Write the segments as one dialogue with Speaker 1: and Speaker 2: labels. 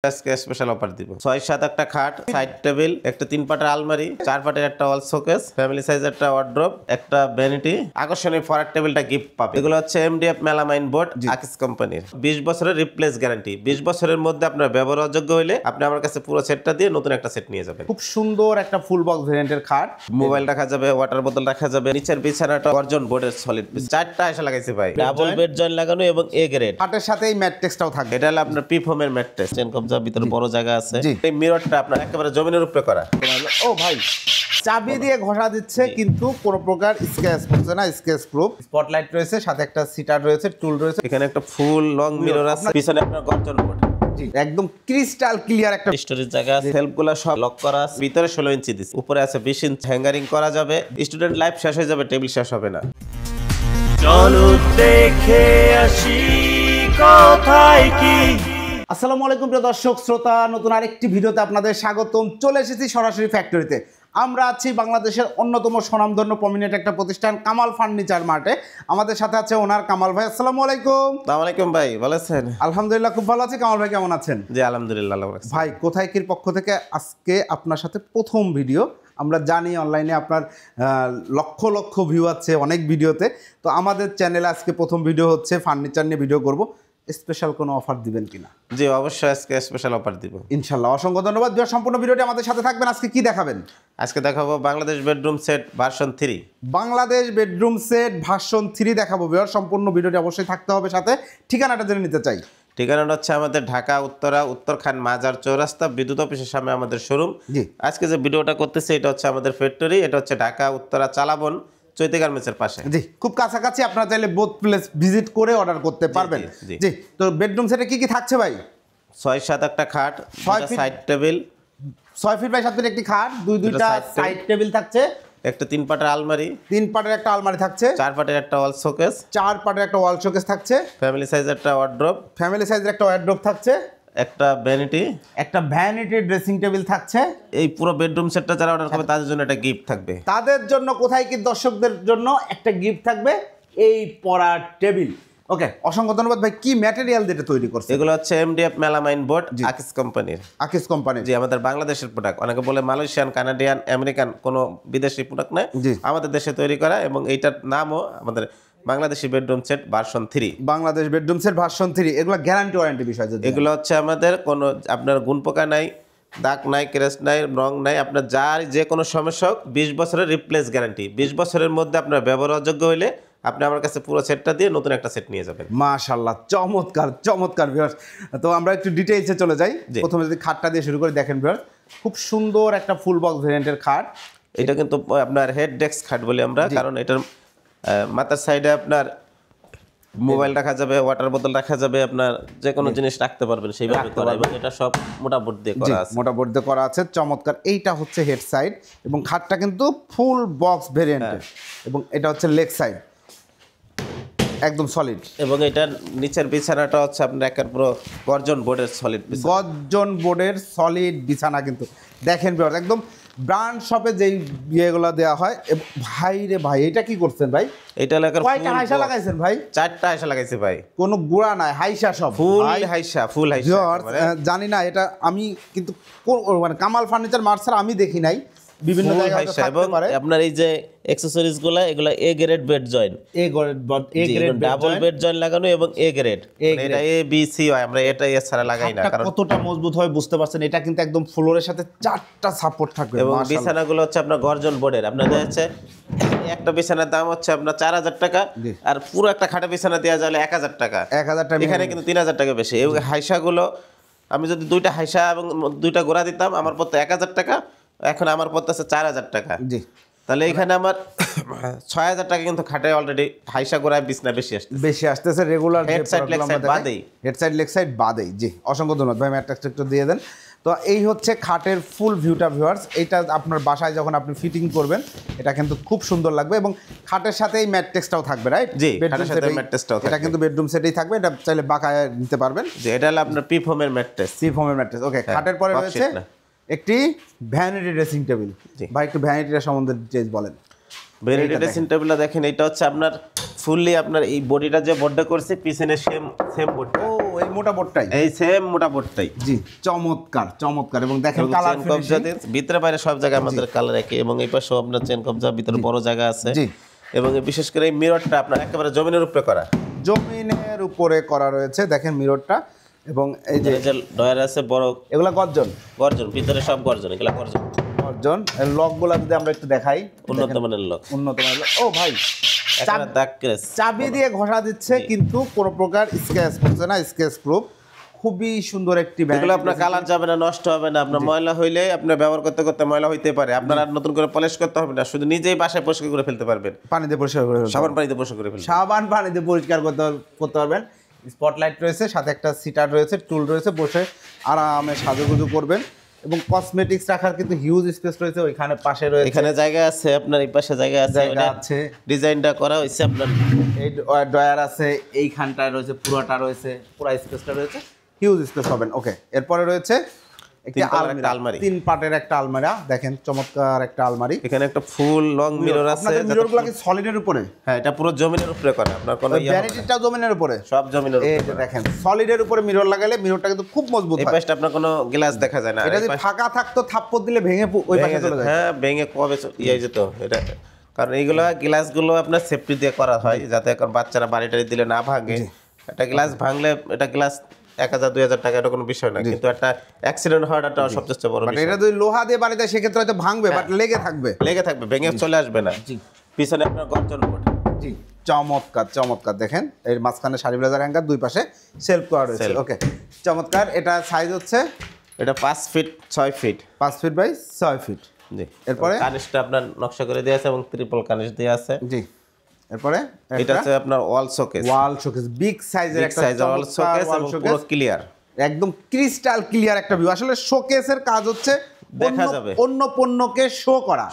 Speaker 1: আজকে special offer দিব 6-7 একটা খাট, সাইড টেবিল, একটা 3 পাটের আলমারি, 4 পাটের একটা ওয়াল শোকেস, ফ্যামিলি সাইজের একটা ওয়ার্ড্রপ, একটা ভ্যানিটি, আকর্ষণীয় ফরার টেবিলটা গিফট পাবে। এগুলো হচ্ছে এমডিএফ মেলামাইন বোর্ড, আকিস কোম্পানির 20 বছরের রিপ্লেস গ্যারান্টি। 20 বছরের মধ্যে আপনার ব্যবহারযোগ্য হলে আপনি আমার কাছে পুরো সেটটা দিয়ে নতুন একটা সেট নিয়ে যাবেন।
Speaker 2: খুব সুন্দর একটা ফুল বক্স ভেরিয়েন্টের খাট,
Speaker 1: মোবাইল রাখা যাবে, ওয়াটার বোতল রাখা যাবে, নিচের বিছানাটা গর্জন বোর্ডের সলিড পিস, 4টা এসে লাগাইছে ভাই, ডাবল বেড জয়েন্ট লাগানো এবং এ গ্রেড।
Speaker 2: খাটের সাথে এই ম্যাট্রেসটাও থাকবে।
Speaker 1: এটা হলো আপনার পিফোমের ম্যাট্রেস, চেন কবজা, ভিতরে বড় জায়গা আছে।
Speaker 2: জি।
Speaker 1: এই মিররটা আপনার একেবারে জমিনের উপরে করা।
Speaker 2: ও ভাই, চাবি দিয়ে ঘষা দিচ্ছে কিন্তু কোনো প্রকার স্ক্র্যাচ পড়ছে না, স্ক্র্যাচ প্রুফ। স্পটলাইট রয়েছে, সাথে একটা সিটার রয়েছে, টুল রয়েছে।
Speaker 1: এখানে একটা ফুল লং মিরর আছে, পিছনে আপনার গর্জন বোর্ড।
Speaker 2: জি, একদম ক্রিস্টাল ক্লিয়ার একটা
Speaker 1: স্টোরেজ জায়গা আছে, সেলফগুলো সব লক করা আছে, ভিতরে 16 ইঞ্চি দিছে, উপরে আছে 20 ইঞ্চি হ্যাঙ্গারিং করা যাবে। স্টুডেন্ট লাইফ শেষ হয়ে যাবে, টেবিল শেষ হবে না।
Speaker 3: চলো দেখে আসি কোথায় কি।
Speaker 2: আসসালামু আলাইকুম প্রিয় দর্শক শ্রোতা, নতুন আরেকটি ভিডিওতে আপনাদের স্বাগতম। চলে এসেছি সরাসরি ফ্যাক্টরিতে। আমরা আছি বাংলাদেশের অন্যতম স্বনামধন্য প্রমিনেন্ট একটা প্রতিষ্ঠান কামাল ফার্নিচার মার্টে। আমাদের সাথে আছে ওনার কামাল ভাই। আসসালামু আলাইকুম।
Speaker 1: আসসালামু আলাইকুম ভাই, ভালো আছেন?
Speaker 2: আলহামদুলিল্লাহ, খুব ভালো আছি। কামাল ভাই কেমন আছেন?
Speaker 1: জি আলহামদুলিল্লাহ, ভালো আছি।
Speaker 2: ভাই, কোথায় কির পক্ষ থেকে আজকে আপনার সাথে প্রথম ভিডিও। আমরা জানি অনলাইনে আপনার লক্ষ লক্ষ ভিউ আছে অনেক ভিডিওতে, তো আমাদের চ্যানেলে আজকে প্রথম ভিডিও হচ্ছে ফার্নিচার নিয়ে ভিডিও করব। স্পেশাল কোনো অফার দিবেন কিনা?
Speaker 1: জি অবশ্যই আজকে স্পেশাল অফার দিব
Speaker 2: ইনশাল্লাহ, অসংখ্য ধন্যবাদ। সম্পূর্ণ ভিডিওটি আমাদের সাথে থাকবেন। আজকে কি দেখাবেন?
Speaker 1: আজকে দেখাবো Bangladesh bedroom set version 3।
Speaker 2: Bangladesh bedroom set version 3 দেখাবো। সম্পূর্ণ ভিডিওটি অবশ্যই থাকতে হবে সাথে। ঠিকানাটা জেনে নিতে চাই।
Speaker 1: ঠিকানাটা হচ্ছে আমাদের ঢাকা উত্তরা উত্তরখান মাজার চৌরাস্তা বিদ্যুৎ অফিসের সামনে আমাদের শোরুম।
Speaker 2: জি।
Speaker 1: আজকে যে ভিডিওটা করতেছি এটা হচ্ছে আমাদের ফ্যাক্টরি, এটা হচ্ছে ঢাকা উত্তরা চালাবন চৈতি গার্মেন্টসের পাশে।
Speaker 2: জি, খুব কাছাকাছি। আপনারা চাইলে বোথ প্লেস ভিজিট করে অর্ডার করতে পারবেন।
Speaker 1: জি।
Speaker 2: জি, তো বেডরুম সেটে কি কি থাকছে ভাই?
Speaker 1: 6-7 একটা খাট,
Speaker 2: 6 feet
Speaker 1: side table,
Speaker 2: 6 feet by 7 feet একটি খাট, দুইটা সাইড টেবিল থাকছে,
Speaker 1: একটা 3 পাটের আলমারি,
Speaker 2: 3 পাটের একটা আলমারি থাকছে,
Speaker 1: 4 পাটের একটা ওয়াল শোকেস,
Speaker 2: 4 পাটের একটা ওয়াল শোকেস থাকছে,
Speaker 1: ফ্যামিলি সাইজের একটা ওয়ার্ড্রপ,
Speaker 2: ফ্যামিলি সাইজের একটা ওয়ার্ড্রপ থাকছে,
Speaker 1: একটা ভ্যানিটি,
Speaker 2: একটা ভ্যানিটি ড্রেসিং টেবিল থাকছে।
Speaker 1: এই পুরো বেডরুম সেটটা যারা অর্ডার করবে তাদের জন্য একটা গিফট থাকবে।
Speaker 2: তাদের জন্য কোথায় কি দর্শকদের জন্য একটা গিফট থাকবে, এই পড়ার টেবিল। ওকে, অসংখ্য ধন্যবাদ ভাই। কি ম্যাটেরিয়াল দিয়ে তৈরি করছে?
Speaker 1: এগুলো হচ্ছে এমডিএফ মেলামাইন বোর্ড, আকিস কোম্পানির।
Speaker 2: আকিস কোম্পানি।
Speaker 1: জি, আমাদের বাংলাদেশের প্রোডাক্ট। অনেকে বলে মালয়েশিয়ান, কানাডিয়ান, আমেরিকান, কোনো বিদেশি প্রোডাক্ট নয়,
Speaker 2: জি।
Speaker 1: আমাদের দেশে তৈরি করা, এবং এইটার নামও আমাদের Bangladeshi bedroom set version 3।
Speaker 2: Bangladesh bedroom set version 3। এগুলো গ্যারান্টি ওয়ারেন্টি বিষয় যদি?
Speaker 1: এগুলো হচ্ছে আমাদের কোনো আপনার গুণ পোকা নাই, দাগ নাই, ক্রেস নাই, রং নাই, আপনার যার যে কোনো সমস্যা হোক 20 বছরের রিপ্লেস গ্যারান্টি। 20 বছরের মধ্যে আপনার ব্যবহারযোগ্য হলে আপনি আমার কাছে পুরো সেটটা দিয়ে নতুন একটা সেট নিয়ে যাবেন।
Speaker 2: মাশাআল্লাহ, চমৎকার চমৎকার ভিউয়ার্স। তো আমরা একটু ডিটেইলসে চলে যাই।
Speaker 1: জি।
Speaker 2: প্রথমে যদি খাটটা দিয়ে শুরু করে দেখেন ভিউয়ার্স, খুব সুন্দর একটা ফুল বক্স ভেরিয়েন্টের খাট।
Speaker 1: এটা কিন্তু আপনার হেড ডেস্ক খাট বলি আমরা, কারণ এটার মাথার সাইডে আপনার মোবাইল রাখা যাবে, ওয়াটার বোতল রাখা যাবে, আপনার যে কোনো জিনিস রাখতে পারবেন সেইভাবে করা, এবং এটা সব মোটা বোর্ড দিয়ে করা আছে।
Speaker 2: মোটা বোর্ড দিয়ে করা আছে, চমৎকার। এইটা হচ্ছে হেড সাইড এবং খাটটা কিন্তু ফুল বক্স ভেরিয়েন্টের, এবং এটা হচ্ছে লেগ সাইড, একদম সলিড।
Speaker 1: এবং এটার নিচের বিছানাটা হচ্ছে আপনার একের পুরো গর্জন বোর্ডের সলিড বিছানা।
Speaker 2: গর্জন বোর্ডের সলিড বিছানা কিন্তু দেখেন ভিউয়ার্স, একদম ব্র্যান্ড শপে যেই ইয়েগুলো দেওয়া হয়। ভাই রে ভাই, এটা কি করছেন ভাই?
Speaker 1: এটা এলাকার
Speaker 2: কয়টা হাইসা লাগাইছেন ভাই?
Speaker 1: 4টা হাইসা লাগাইছে ভাই,
Speaker 2: কোনো গুড়া নাই, হাইসা সব
Speaker 1: ফুল
Speaker 2: ভাই।
Speaker 1: হাইসা, ফুল হাইসা
Speaker 2: ভিউয়ার্স,
Speaker 1: একেবারে।
Speaker 2: জানি না এটা আমি কিন্তু মানে কামাল ফার্নিচার মার্ট ছাড়া আমি দেখি নাই, বিভিন্ন
Speaker 1: ফুল
Speaker 2: জায়গায় হয়তো
Speaker 1: হাইসা, এবং
Speaker 2: থাকতে পারে।
Speaker 1: আপনার এই যে অ্যাকসেসরিজ গুলা, এগুলা A grade bed joint,
Speaker 2: A grade
Speaker 1: double bed joint লাগানো এবং এ গ্রেড। এটা এ বি সি হয়, আমরা এটা এ ছাড়া লাগাই না, কারণ
Speaker 2: কতটা মজবুত হয় বুঝতে পারছেন। এটা কিন্তু একদম ফ্লোরের সাথে 4টা সাপোর্ট থাকবে।
Speaker 1: এবং
Speaker 2: মাশাআল্লাহ।
Speaker 1: বিছানাগুলো হচ্ছে আপনার গর্জন বোর্ডের। আপনাদের হচ্ছে একটা বিছানার দাম হচ্ছে আপনার 4000 টাকা,
Speaker 2: জি।
Speaker 1: আর পুরো একটা খাটে বিছানা দেওয়া যাবে 1000 টাকা।
Speaker 2: 1000 টাকা
Speaker 1: এখানে কিন্তু 3000 টাকা বেশি। এই হাইসাগুলো আমি যদি 2টা হাইসা এবং 2টা গোড়া দিতাম, আমার পড়তো 1000 টাকা, এখন আমার পড়তেছে 4000 টাকা।
Speaker 2: জি,
Speaker 1: তাহলে এখানে আমার 6000 টাকা কিন্তু খাটে অলরেডি হাইসা গোড়ায় বিছনা বেশি আসছে।
Speaker 2: Regular
Speaker 1: Head side, leg side বাদেই।
Speaker 2: হেড সাইড লেগ সাইড বাদেই। জি, অসংখ্য ধন্যবাদ ভাই। ম্যাট্রেসটা একটু দিয়ে দেন। তো এই হচ্ছে খাটের ফুল ভিউটা ভিউয়ার্স। এটা আপনার বাসায় যখন আপনি ফিটিং করবেন এটা কিন্তু খুব সুন্দর লাগবে, এবং খাটের সাথে এই ম্যাট্রেসটাও থাকবে, রাইট?
Speaker 1: জি, খাটের সাথে ম্যাট্রেসটাও থাকবে।
Speaker 2: এটা কিন্তু বেডরুম সেটেই থাকবে, এটা চাইলে বাঁকায় নিতে পারবেন।
Speaker 1: যে এটা হলো আপনার পিফোমের ম্যাট্রেস।
Speaker 2: সি ফোমের ম্যাট্রেস। ওকে, খাটের পরে
Speaker 1: box
Speaker 2: রয়েছে
Speaker 1: sheet না।
Speaker 2: একটি ভ্যানিটি ড্রেসিং টেবিল।
Speaker 1: জি।
Speaker 2: ভাই, একটু ভ্যানিটিটা সম্বন্ধে ডিটেইলস বলেন।
Speaker 1: ভ্যানিটি ড্রেসিং টেবিলটা দেখেন, এটা হচ্ছে আপনার ফুললি আপনার এই বডিটা যে বোর্ডটা করছে পিছনে সেম বোর্ড।
Speaker 2: ও, এই মোটা বোর্ডটাই
Speaker 1: এই সেম মোটা বোর্ডটাই।
Speaker 2: জি চমৎকার চমৎকার, এবং দেখেন
Speaker 1: এবং
Speaker 2: কালার
Speaker 1: চেন কবজাতে ভিতরে বাইরে সব জায়গায় আমাদের কালার একই, এবং এই পাশেও আপনার চেন কবজা ভিতরে বড় জায়গা আছে।
Speaker 2: জি।
Speaker 1: এবং এই বিশেষ করে এই মিররটা আপনার একেবারে জমিনের উপরে করা,
Speaker 2: জমিনের উপরে করা রয়েছে, দেখেন মিররটা। এবং এই যে
Speaker 1: ডয়ার আছে বড়
Speaker 2: এগুলা গর্জন
Speaker 1: গর্জন, ভিতরে সব গর্জন, এগুলা গর্জন।
Speaker 2: গর্জন লকগুলা যদি আমরা একটু দেখাই,
Speaker 1: উন্নত মানের লক,
Speaker 2: উন্নত মানের lock। ও ভাই
Speaker 1: একেবারে দাগ ক্রেস।
Speaker 2: চাবি দিয়ে ঘষা দিচ্ছে কিন্তু কোনো প্রকার স্ক্র্যাচ পড়ছে না, স্ক্র্যাচ প্রুফ। খুবই সুন্দর একটি ব্যাগ।
Speaker 1: এগুলো আপনার কালার যাবে না, নষ্ট হবে না। আপনার ময়লা হইলে আপনার ব্যবহার করতে করতে ময়লা হইতে পারে, আপনার আর নতুন করে পলিশ করতে হবে না, শুধু নিজেই বাসায় পরিষ্কার করে ফেলতে পারবেন।
Speaker 2: পানিতে পরিষ্কার করে ফেলতে
Speaker 1: সাবান পানিতে পরিষ্কার করে ফেলবেন।
Speaker 2: সাবান পানিতে পরিষ্কার করতে পারবেন। স্পটলাইট রয়েছে, সাথে একটা সিটার রয়েছে, টুল রয়েছে, বসে আরামে সাজুগুজু করবেন। এবং কসমেটিক্স রাখার কিন্তু হিউজ স্পেস রয়েছে, ওইখানে পাশে রয়েছে,
Speaker 1: এখানে জায়গা আছে, আপনার এই পাশে জায়গা আছে,
Speaker 2: জায়গা আছে।
Speaker 1: ডিজাইনটা করা হয়েছে আপনার।
Speaker 2: এই ডয়ার আছে, এইখানটায় রয়েছে, পুরোটা রয়েছে, পুরো স্পেসটা রয়েছে, হিউজ স্পেস পাবেন। ওকে, এরপরে রয়েছে একটি আলমারি, 3 পার্টের একটা আলমারি। দেখেন চমৎকার একটা আলমারি।
Speaker 1: এখানে একটা ফুল লং মিরর আছে।
Speaker 2: আপনাদের মিররগুলো কি সলিডের উপরে?
Speaker 1: হ্যাঁ, এটা পুরো জমিনের উপরে করা, আপনার কোনো
Speaker 2: ভ্যানিটিটা জমিনের উপরে,
Speaker 1: সব জমিনের
Speaker 2: এই
Speaker 1: উপরে।
Speaker 2: যে দেখেন সলিডের উপরে মিরর লাগালে মিররটা কিন্তু খুব মজবুত
Speaker 1: এই
Speaker 2: হয়।
Speaker 1: পাশটা আপনার কোনো গ্লাস দেখা যায় না।
Speaker 2: এটা যদি ফাঁকা থাকতো থাপ্পড় দিলে ভেঙে ওই পাশে চলে যায়।
Speaker 1: হ্যাঁ, ভেঙে কবে ইয়ে যেত এটা, কারণ এইগুলো গ্লাসগুলো আপনার সেফটি দিয়ে করা হয়, যাতে এখন বাচ্চারা বাড়ি টাড়ি দিলে না ভাঙে। একটা গ্লাস ভাঙলে, এটা গ্লাস 1000-2000 টাকা, এটা কোনো বিষয় না, কিন্তু একটা অ্যাক্সিডেন্ট হওয়াটা সবচেয়ে বড়
Speaker 2: বাট
Speaker 1: বিষয়।
Speaker 2: এটা যদি লোহা দিয়ে বাড়িতে সেক্ষেত্রে হয়তো ভাঙবে, বাট লেগে থাকবে,
Speaker 1: লেগে থাকবে, ভেঙে চলে আসবে না। পিছনে আপনার গর্জন বোর্ড।
Speaker 2: জি চমৎকার চমৎকার। দেখেন এর মাঝখানে সারি ব্লেজার হ্যাঙ্গার, দুই পাশে সেলফ করা রয়েছে। ওকে চমৎকার। এটা সাইজ হচ্ছে,
Speaker 1: এটা 5 feet 6 feet,
Speaker 2: 5 feet by 6 feet.
Speaker 1: জি।
Speaker 2: এরপরে
Speaker 1: কানিশটা আপনার নকশা করে দেওয়া আছে এবং ট্রিপল কানিশ দেওয়া আছে।
Speaker 2: জি। এরপরে
Speaker 1: এটা হচ্ছে আপনার ওয়াল শোকেস,
Speaker 2: ওয়াল শোকেস, বিগ সাইজের একটা
Speaker 1: ওয়াল শোকেস এবং পুরো ক্লিয়ার,
Speaker 2: একদম ক্রিস্টাল ক্লিয়ার একটা ভিউ। আসলে শোকেসের কাজ হচ্ছে
Speaker 1: দেখা যাবে,
Speaker 2: অন্য পণ্যকে শো করা,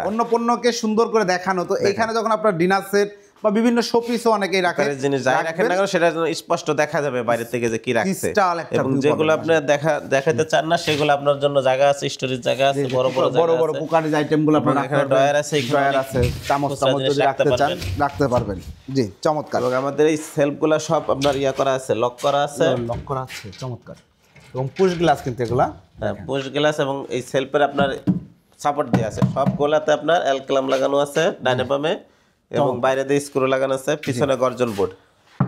Speaker 1: অন্য
Speaker 2: পণ্যকে সুন্দর করে দেখানো। তো এখানে যখন আপনার ডিনার সেট বা বিভিন্ন শোপিসও অনেকেই রাখে,
Speaker 1: জিনিস যাই রাখেন না কেন সেটা যেন স্পষ্ট দেখা যাবে বাইরে থেকে যে কি রাখছে। এবং যেগুলো আপনি দেখাতে চান না সেগুলো আপনার জন্য জায়গা আছে, স্টোরেজ জায়গা আছে, বড়
Speaker 2: বড় কুকারের আইটেমগুলো আপনার
Speaker 1: এখানে ড্রয়ার আছে,
Speaker 2: ড্রয়ার আছে, চামচ যদি রাখতে চান রাখতে পারবেন। জি চমৎকার।
Speaker 1: এবং আমাদের এই সেলফগুলো সব আপনার ইয়া করা আছে, লক করা আছে,
Speaker 2: লক করা আছে, চমৎকার। এবং পুশ গ্লাস কিন্তু এগুলা,
Speaker 1: হ্যাঁ পুশ গ্লাস, এবং এই সেলফের আপনার সাপোর্ট দেওয়া আছে, সবগুলাতে আপনার অ্যালক্লাম লাগানো আছে ডাইনে বামে, এবং বাইরে দিয়ে স্ক্রু লাগানো আছে, পিছনে গর্জন বোর্ড।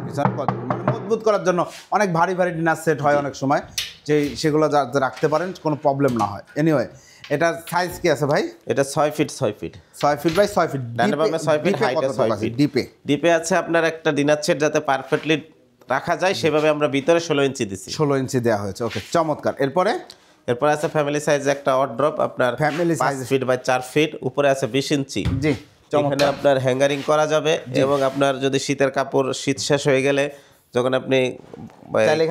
Speaker 2: পিছনে মানে মজবুত করার জন্য অনেক ভারী ভারী ডিনার সেট হয় অনেক সময়, যে সেগুলো যাতে রাখতে পারেন, কোনো প্রবলেম না হয়। এনিওয়ে এটা সাইজ কি আছে ভাই?
Speaker 1: এটা 6 feet 6 feet,
Speaker 2: 6 feet by 6 feet,
Speaker 1: ডানে বামে 6 ফিট, হাইটে 6 ফিট। ডিপে আছে আপনার একটা ডিনার সেট যাতে পারফেক্টলি রাখা যায় সেভাবে আমরা ভিতরে 16 ইঞ্চি দিছি,
Speaker 2: 16 ইঞ্চি দেওয়া হয়েছে। ওকে চমৎকার।
Speaker 1: এরপর আছে ফ্যামিলি সাইজ একটা ওয়ার্ড্রপ, আপনার
Speaker 2: ফ্যামিলি
Speaker 1: 5 ফিট বাই 4 ফিট, উপরে আছে 20 ইঞ্চি।
Speaker 2: জি
Speaker 1: এখানে আপনার হ্যাঙ্গারিং করা যাবে, এবং আপনার যদি শীতের কাপড় শীত শেষ হয়ে গেলে যখন আপনি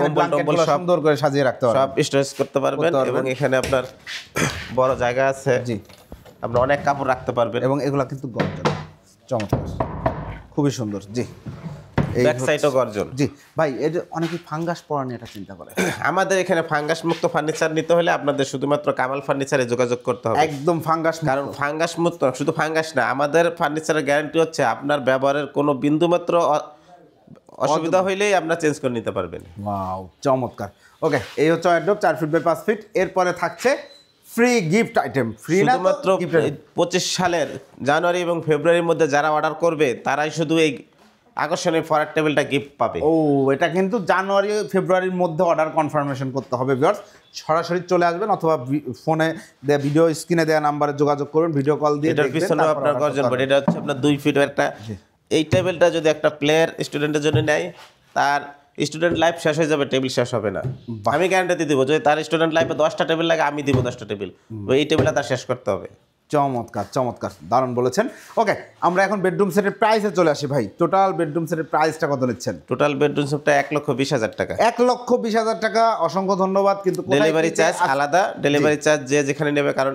Speaker 1: কম্বল টম্বল সব
Speaker 2: সুন্দর করে সাজিয়ে রাখতে পারবেন,
Speaker 1: সব স্টোরেজ করতে পারবেন। এবং এখানে আপনার বড় জায়গা আছে,
Speaker 2: জি
Speaker 1: আপনি অনেক কাপড় রাখতে পারবেন।
Speaker 2: এবং এগুলা কিন্তু গর্জন, চমৎকার, খুবই সুন্দর। জি
Speaker 1: ব্যাক সাইডও গর্জন।
Speaker 2: জি ভাই, এই যে অনেকে ফাঙ্গাস পড়া নিয়ে এটা চিন্তা করে,
Speaker 1: আমাদের এখানে ফাঙ্গাস মুক্ত ফার্নিচার নিতে হলে আপনাদের শুধুমাত্র কামাল ফার্নিচারে যোগাযোগ করতে হবে,
Speaker 2: একদম ফাঙ্গাস।
Speaker 1: কারণ ফাঙ্গাস মুক্ত, শুধু ফাঙ্গাস না, আমাদের ফার্নিচারের গ্যারান্টি হচ্ছে আপনার ব্যবহারের কোনো বিন্দুমাত্র অসুবিধা হইলেই আপনারা চেঞ্জ করে নিতে পারবেন।
Speaker 2: ওয়াও চমৎকার। ওকে, এই হচ্ছে ওয়ার্ডরোব 4 ফিট বাই 5 ফিট। এরপরে থাকছে ফ্রি গিফট আইটেম, ফ্রি না
Speaker 1: শুধুমাত্র 25 সালের জানুয়ারি এবং ফেব্রুয়ারির মধ্যে যারা অর্ডার করবে তারাই শুধু এই আকর্ষণীয় ফরার টেবিলটা গিফট পাবে।
Speaker 2: ও, এটা কিন্তু জানুয়ারি ফেব্রুয়ারির মধ্যে অর্ডার কনফার্মেশন করতে হবে ভিউয়ার্স। সরাসরি চলে আসবেন অথবা ফোনে ভিডিও স্ক্রিনে দেওয়া নাম্বারে যোগাযোগ করুন, ভিডিও কল দিয়ে
Speaker 1: এটার পিছনে আপনার গর্জন বোর্ড, এটা হচ্ছে আপনার 2 ফিট একটা। এই টেবিলটা যদি একটা প্লেয়ার স্টুডেন্টের জন্য নেয়, তার স্টুডেন্ট লাইফ শেষ হয়ে যাবে, টেবিল শেষ হবে না। আমি গ্যারান্টি দিব, যদি তার স্টুডেন্ট লাইফে 10টা টেবিল লাগে, আমি দিব 10টা টেবিল, এই টেবিলটা তার শেষ করতে হবে।
Speaker 2: চমৎকার চমৎকার, দারুণ বলেছেন। ওকে, আমরা এখন বেডরুম সেটের প্রাইসে চলে আসি ভাই। টোটাল বেডরুম সেটের প্রাইসটা কত নিচ্ছেন?
Speaker 1: টোটাল বেডরুম সেটটা 1,20,000 টাকা।
Speaker 2: 1,20,000 টাকা, অসংখ্য ধন্যবাদ। কিন্তু
Speaker 1: ডেলিভারি চার্জ আলাদা, ডেলিভারি চার্জ যে যেখানে নেবে, কারণ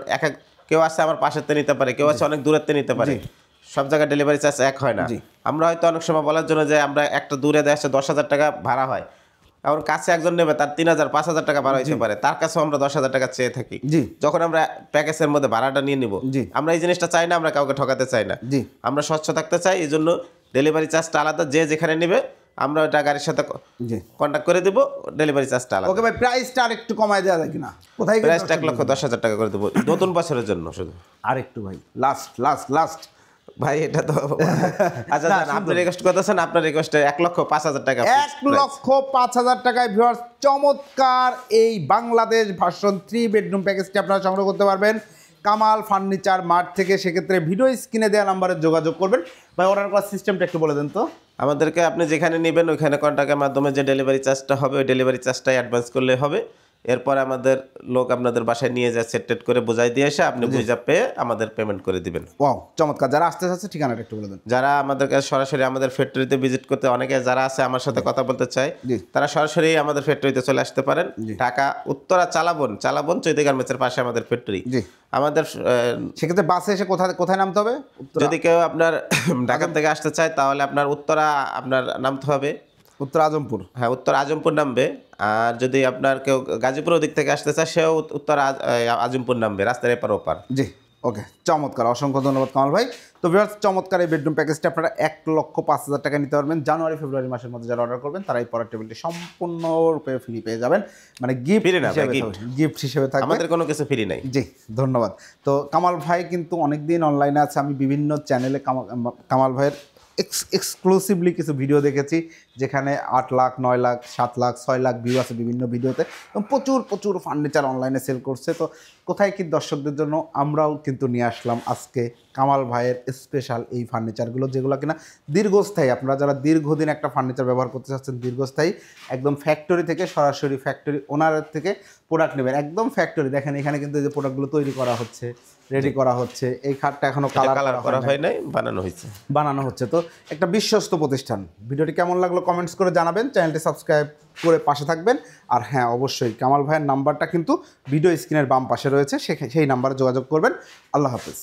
Speaker 1: কেউ আছে আমার পাশেতে নিতে পারে, কেউ আছে অনেক দূরেতে নিতে পারে, সব জায়গায় ডেলিভারি চার্জ এক হয় না। আমরা হয়তো অনেক সময় বলার জন্য যে আমরা একটা দূরে দেশে 10,000 টাকা ভাড়া হয়, এখন কাছে একজন নেবে তার 3,000-5,000 টাকা ভাড়া হইতে পারে, তার কাছেও আমরা 10,000 টাকা চেয়ে থাকি। যখন আমরা প্যাকেজের মধ্যে ভাড়াটা নিয়ে নিব, আমরা এই জিনিসটা চাই না, আমরা কাউকে ঠকাতে চাই না, আমরা স্বচ্ছ থাকতে চাই। এই জন্য ডেলিভারি চার্জটা আলাদা, যে যেখানে নেবে আমরা ওটা গাড়ির সাথে
Speaker 2: জি
Speaker 1: কন্ট্যাক্ট করে দেবো, ডেলিভারি চার্জটা আলাদা।
Speaker 2: ওকে ভাই, প্রাইসটা আর একটু কমায় দেওয়া যায় কিনা? কোথায় গেলে
Speaker 1: প্রাইসটা 1,10,000 টাকা করে দেবো নতুন বছরের জন্য শুধু।
Speaker 2: আর একটু ভাই, লাস্ট লাস্ট লাস্ট
Speaker 1: ভাই এটা তো আচ্ছা
Speaker 2: না,
Speaker 1: আপনি রিকোয়েস্ট করতেছেন, আপনার রিকোয়েস্টে 1,05,000 টাকা।
Speaker 2: 1,05,000 টাকায় ভিউয়ার্স চমৎকার এই বাংলাদেশ ভার্সন 3 বেডরুম প্যাকেজটি আপনারা সংগ্রহ করতে পারবেন কামাল ফার্নিচার মার্ট থেকে। সেক্ষেত্রে ভিডিও স্ক্রিনে দেওয়া নাম্বারে যোগাযোগ করবেন। ভাই অর্ডার করার সিস্টেমটা একটু বলে দেন তো।
Speaker 1: আমাদেরকে আপনি যেখানে নেবেন ওইখানে কন্ট্যাক্টের মাধ্যমে যে ডেলিভারি চার্জটা হবে ওই ডেলিভারি চার্জটাই অ্যাডভান্স করলে হবে। এরপর আমাদের লোক আপনাদের বাসায় নিয়ে যায়, সেট করে বোঝাই দিয়ে এসে আপনি বুঝা পেয়ে আমাদের পেমেন্ট করে দিবেন।
Speaker 2: ওয়াও চমৎকার। যারা আসতে চাচ্ছে ঠিকানাটা একটু বলে দেন।
Speaker 1: যারা আমাদের কাছে সরাসরি আমাদের ফ্যাক্টরিতে ভিজিট করতে, অনেকে যারা আছে আমার সাথে কথা বলতে চায়,
Speaker 2: জি।
Speaker 1: তারা সরাসরি আমাদের ফ্যাক্টরিতে চলে আসতে পারেন। ঢাকা উত্তরা চালাবন চৈতি গার্মেন্টসের পাশে আমাদের ফ্যাক্টরি।
Speaker 2: জি।
Speaker 1: আমাদের
Speaker 2: সেক্ষেত্রে বাসে এসে কোথায় নামতে হবে?
Speaker 1: যদি কেউ আপনার ঢাকা থেকে আসতে চায় তাহলে আপনার উত্তরা আপনার নামতে হবে,
Speaker 2: উত্তর আজমপুর।
Speaker 1: হ্যাঁ উত্তর আজমপুর নামবে। আর যদি আপনার কেউ গাজীপুর দিক থেকে আসতে চায় সেও উত্তর আজমপুর নামবে, রাস্তার এপার ওপার।
Speaker 2: জি ওকে চমৎকার, অসংখ্য ধন্যবাদ কামাল ভাই। তো ভিউয়ার্স চমৎকার এই বেডরুম প্যাকেজটা আপনারা 1,05,000 টাকা নিতে পারবেন। জানুয়ারি ফেব্রুয়ারি মাসের মধ্যে যারা অর্ডার করবেন তারা এই পরের টেবিলটি সম্পূর্ণরূপে ফ্রি পেয়ে যাবেন, মানে গিফট
Speaker 1: Free না ভাই,
Speaker 2: গিফট হিসেবে থাকবে।
Speaker 1: আমাদের কোনো কিছু ফ্রি নাই।
Speaker 2: জি ধন্যবাদ। তো কামাল ভাই কিন্তু অনেকদিন অনলাইনে আছে, আমি বিভিন্ন চ্যানেলে কামাল ভাইয়ের এক্সক্লুসিভলি কিছু ভিডিও দেখেছি যেখানে 8 লাখ 9 লাখ 7 লাখ 6 লাখ ভিউ আছে বিভিন্ন ভিডিওতে, এবং প্রচুর ফার্নিচার অনলাইনে সেল করছে। তো কোথায় কি দর্শকদের জন্য আমরাও কিন্তু নিয়ে আসলাম আজকে কামাল ভাইয়ের স্পেশাল এই ফার্নিচারগুলো, যেগুলো কিনা দীর্ঘস্থায়ী। আপনারা যারা দীর্ঘদিন একটা ফার্নিচার ব্যবহার করতে চাচ্ছেন দীর্ঘস্থায়ী, একদম ফ্যাক্টরি থেকে সরাসরি ফ্যাক্টরি ওনারের থেকে প্রোডাক্ট নেবেন, একদম ফ্যাক্টরি। দেখেন এখানে কিন্তু এই যে প্রোডাক্টগুলো তৈরি করা হচ্ছে, রেডি করা হচ্ছে। এই খাটটা এখনো
Speaker 1: কালার করা হয় নাই, বানানো হয়েছে।
Speaker 2: তো একটা বিশ্বস্ত প্রতিষ্ঠান। ভিডিওটি কেমন লাগলো কমেন্টস করে জানাবেন, চ্যানেলটি সাবস্ক্রাইব করে পাশে থাকবেন। আর হ্যাঁ অবশ্যই কামাল ভাইয়ের নাম্বারটা কিন্তু ভিডিও স্ক্রিনের বাম পাশে রয়েছে, সেই নাম্বারে যোগাযোগ করবেন। আল্লাহ হাফেজ।